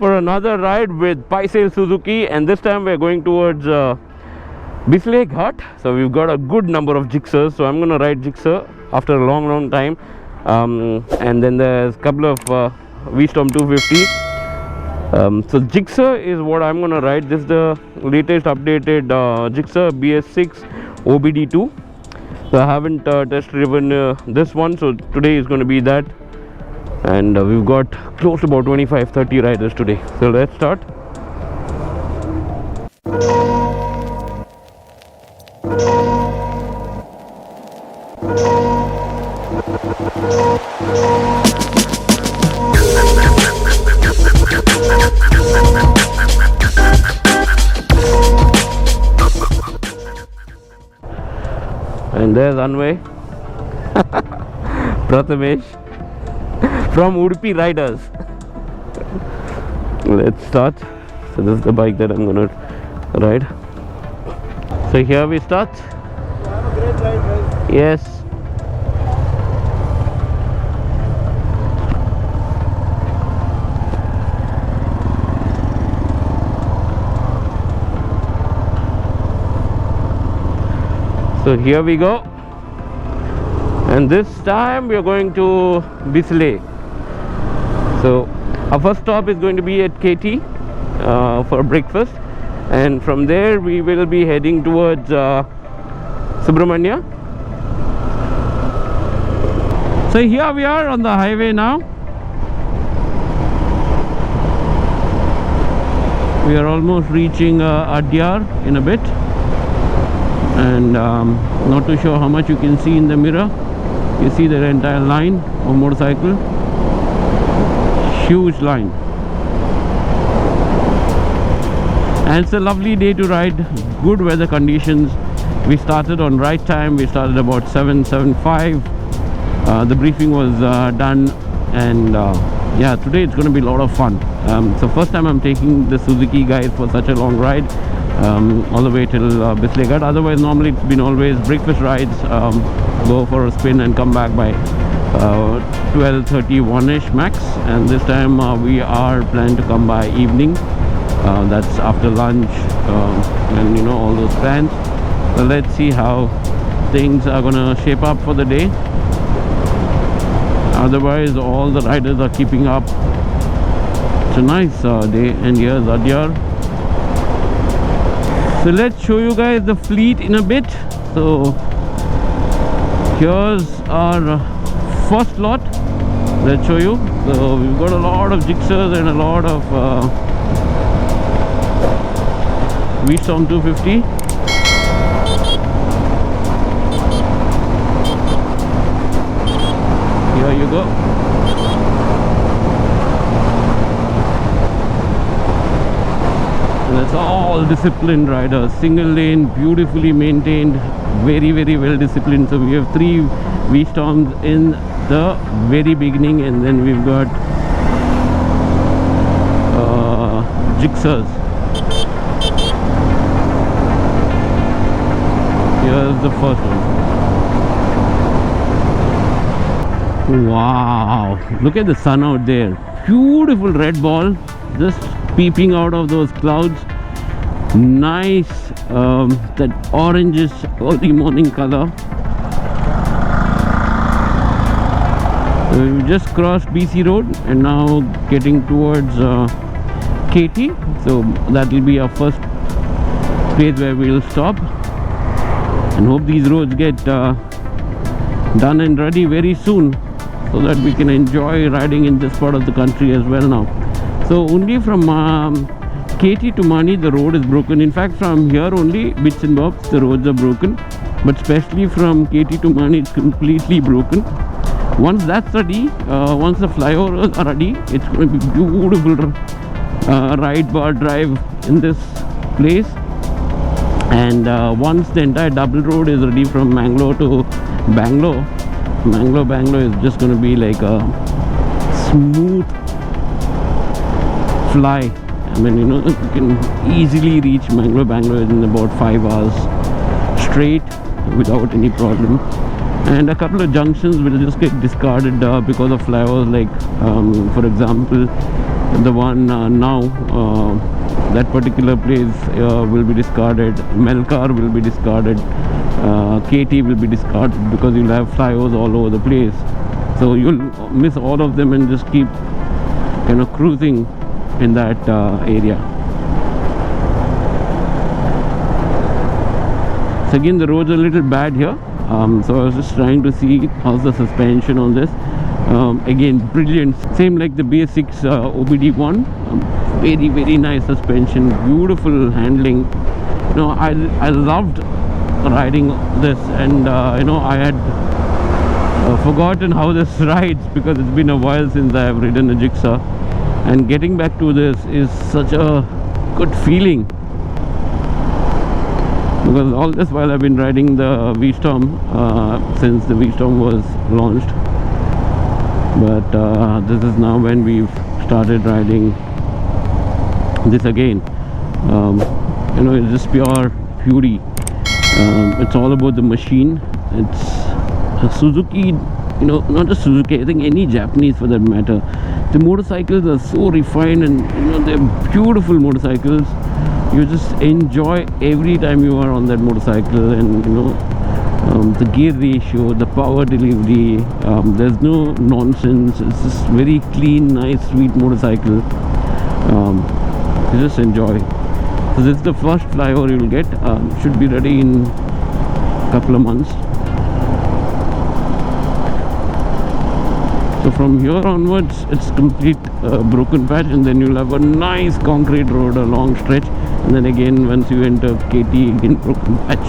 for another ride with Bisale Suzuki, and this time we're going towards Bisle Ghat. So we've got a good number of jigsaws, so I'm going to ride jigsaw after a long time. And then there's a couple of V-Storm 250. So jigsaw is what I'm going to ride. This is the latest updated jigsaw BS6 OBD2. So I haven't test driven this one, so today is going to be that. And we've got close to about 25-30 riders today. So let's start. And there's Anway Prathamesh from Udupi Riders. Let's start. So this is the bike that I'm gonna ride. So here we start. Have a great ride, guys. Yes. So here we go, and this time we are going to Bisle. So our first stop is going to be at KT for breakfast, and from there we will be heading towards Subrahmanya. So here we are on the highway now. We are almost reaching Adyar in a bit. And not too sure how much you can see in the mirror. You see the entire line of motorcycle, huge line, and it's a lovely day to ride. Good weather conditions. We started on right time. We started about 7:05. The briefing was done, and yeah, today it's going to be a lot of fun. So first time I'm taking the Suzuki guys for such a long ride. All the way till Bisle Ghat. Otherwise normally it's been always breakfast rides, go for a spin and come back by 12:31ish max, and this time we are planning to come by evening. That's after lunch, and you know, all those plans. So let's see how things are gonna shape up for the day. Otherwise all the riders are keeping up. It's a nice day, and here's Adyar. So let's show you guys the fleet in a bit. So here's our first lot. Let's show you. So we've got a lot of jigsaws and a lot of V-Storm 250. Here you go. That's all disciplined riders, single lane, beautifully maintained, very well disciplined. So we have 3 V-Storms in the very beginning, and then we've got jigsaws. Here's the first one. Wow, look at the sun out there. Beautiful red ball just peeping out of those clouds. Nice, that orangish early morning color. We just crossed BC Road and now getting towards KT. So that will be our first place where we'll stop, and hope these roads get done and ready very soon, so that we can enjoy riding in this part of the country as well now. So only from KT to Mani the road is broken. In fact, from here only bits and bobs the roads are broken, but especially from KT to Mani it's completely broken. Once that's ready, once the flyovers are ready, it's going to be beautiful ride bar drive in this place. And once the entire double road is ready from Mangalore to Bangalore is just going to be like a smooth fly. I mean, you know, you can easily reach Bangalore in about 5 hours straight without any problem. And a couple of junctions will just get discarded because of flyovers, like for example the one now, that particular place will be discarded. Melkar will be discarded. KT will be discarded because you'll have flyovers all over the place. So you'll miss all of them and just keep kind of cruising in that area. So again, the roads are a little bad here. So I was just trying to see how's the suspension on this. Again, brilliant, same like the BS6 OBD one. Very nice suspension, beautiful handling. You know, I loved riding this, and you know, I had forgotten how this rides because it's been a while since I have ridden a Gixxer, and getting back to this is such a good feeling. Because all this while I've been riding the V-Storm since the V-Storm was launched, but this is now when we've started riding this again. You know, it's just pure beauty. It's all about the machine. It's a Suzuki, you know, not just Suzuki, I think any Japanese for that matter. The motorcycles are so refined, and you know, they're beautiful motorcycles. You just enjoy every time you are on that motorcycle, and you know, the gear ratio, the power delivery, there's no nonsense. It's just very clean, nice, sweet motorcycle. You just enjoy. So this is the first flyover you'll get. Should be ready in a couple of months. So from here onwards, it's complete broken patch, and then you'll have a nice concrete road, a long stretch, and then again once you enter KT, again broken patch.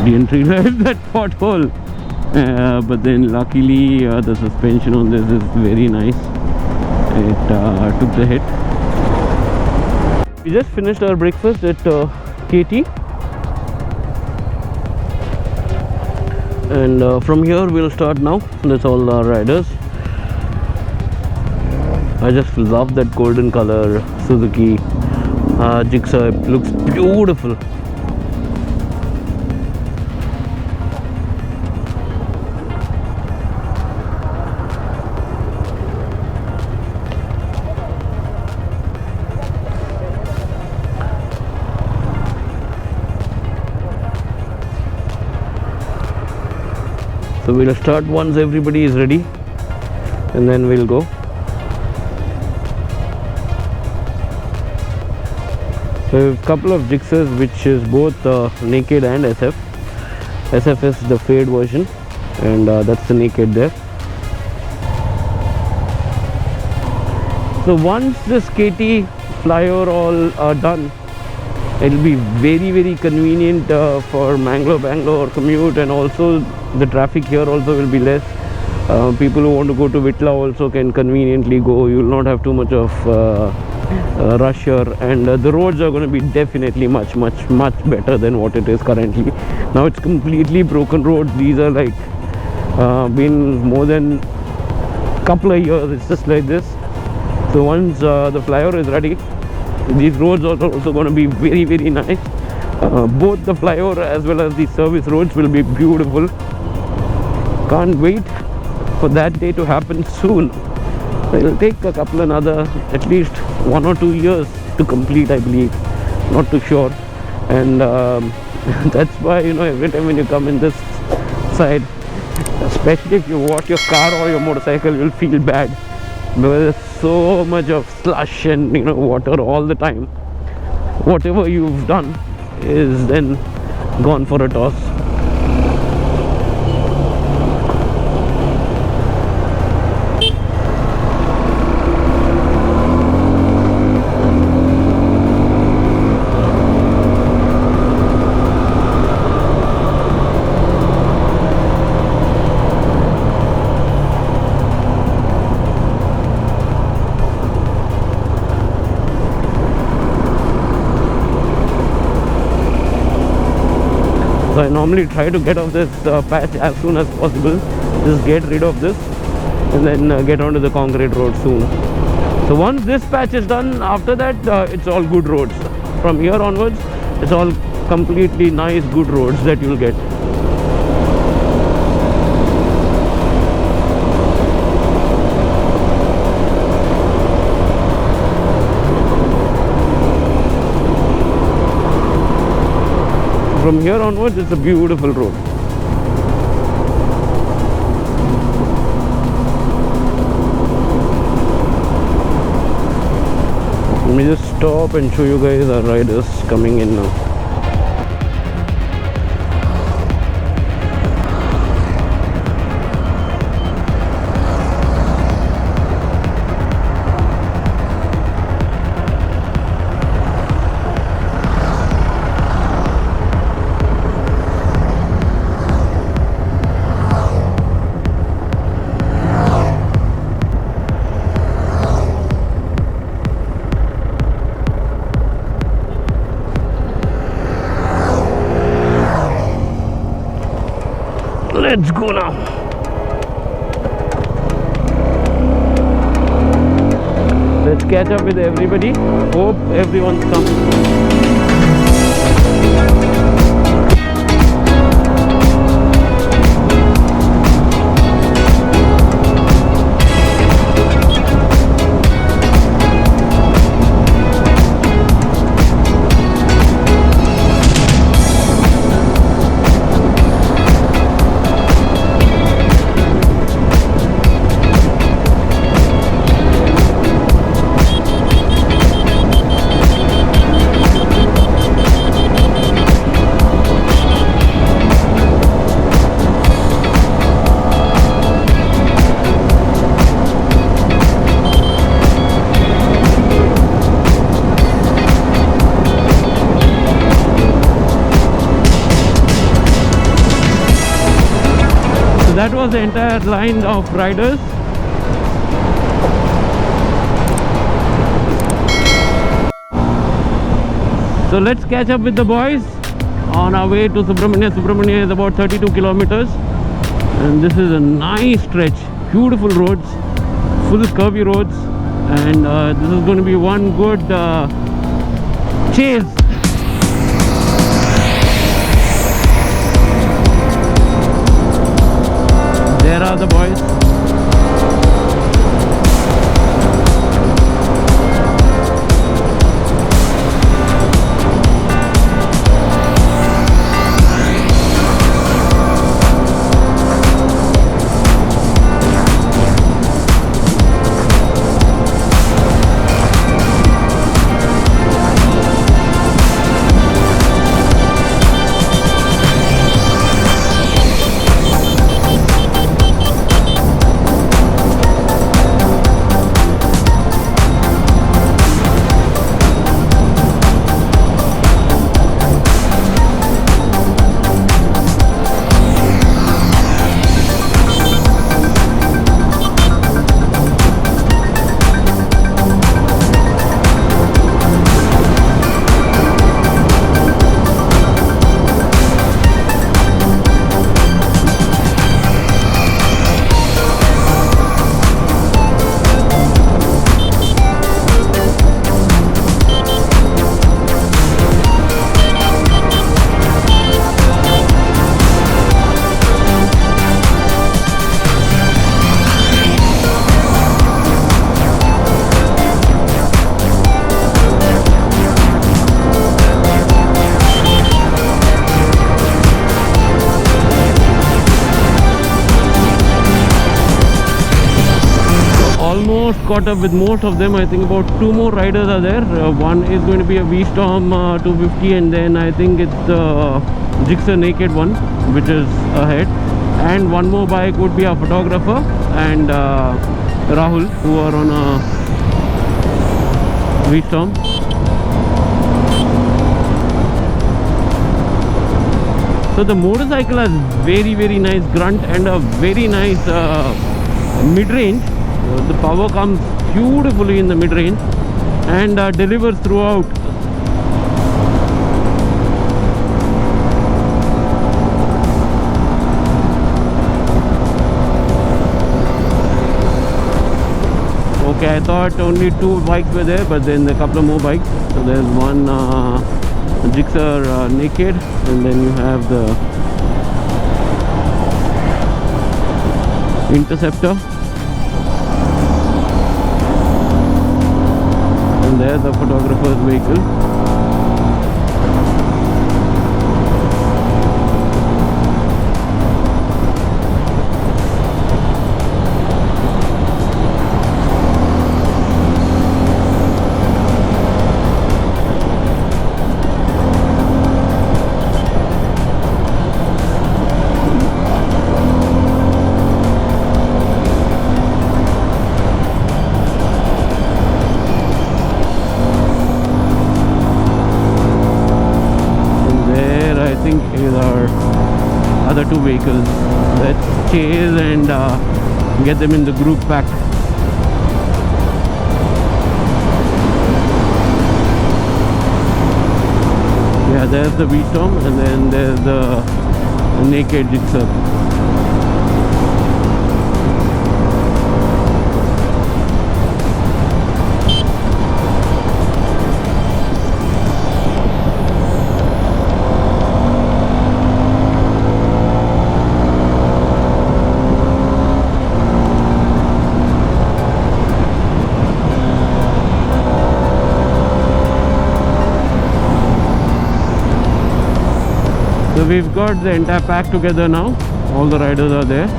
Didn't realize that pothole, but then luckily the suspension on this is very nice. It took the hit. We just finished our breakfast at KT, and from here we'll start now. That's all our riders. I just love that golden color Suzuki Gixxer. It looks beautiful. So we'll start once everybody is ready, and then we'll go. So we have a couple of Gixxers which is both naked and SF. SF is the fade version, and that's the naked there. So once this KT flyover all are done, it'll be very convenient for Bangalore commute, and also the traffic here also will be less. People who want to go to Vitla also can conveniently go. You will not have too much of rush here, and the roads are going to be definitely much better than what it is currently. Now it's completely broken roads. These are like been more than a couple of years. It's just like this. So once the flyover is ready, these roads are also going to be very nice. Both the flyover as well as the service roads will be beautiful. Can't wait for that day to happen soon. It'll take a couple another, at least 1 or 2 years to complete, I believe. Not too sure. And that's why, you know, every time when you come in this side, especially if you wash your car or your motorcycle, you'll feel bad because there's so much of slush and, you know, water all the time. Whatever you've done is then gone for a toss. So I normally try to get off this patch as soon as possible. Just get rid of this and then get onto the concrete road soon. So once this patch is done, after that it's all good roads. From here onwards, it's all completely nice, good roads that you'll get. From here onwards, it's a beautiful road. Let me just stop and show you guys our riders coming in now. Let's go now. Let's catch up with everybody. Hope everyone's coming. That was the entire line of riders. So let's catch up with the boys on our way to Subrahmanya. Subrahmanya is about 32 kilometers, and this is a nice stretch, beautiful roads, full curvy roads, and this is going to be one good chase. There are the boys. Almost caught up with most of them. I think about two more riders are there. One is going to be a V-Storm 250, and then I think it's Gixxer Naked one, which is ahead. And one more bike would be a photographer and Rahul, who are on a V-Storm. So the motorcycle has very nice grunt and a very nice mid-range. The power comes beautifully in the mid-range and delivers throughout. Okay, I thought only two bikes were there, but then a couple of more bikes. So there's one jigs are naked, and then you have the Interceptor, and there's the photographer's vehicle. Other two vehicles. Let's chase and get them in the group pack. Yeah, there's the V-Storm, and then there's the naked Gixxer. So we've got the entire pack together now. All the riders are there.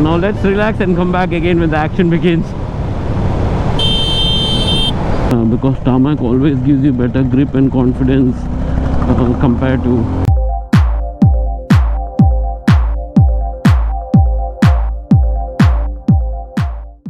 Now let's relax and come back again when the action begins. Because tarmac always gives you better grip and confidence compared to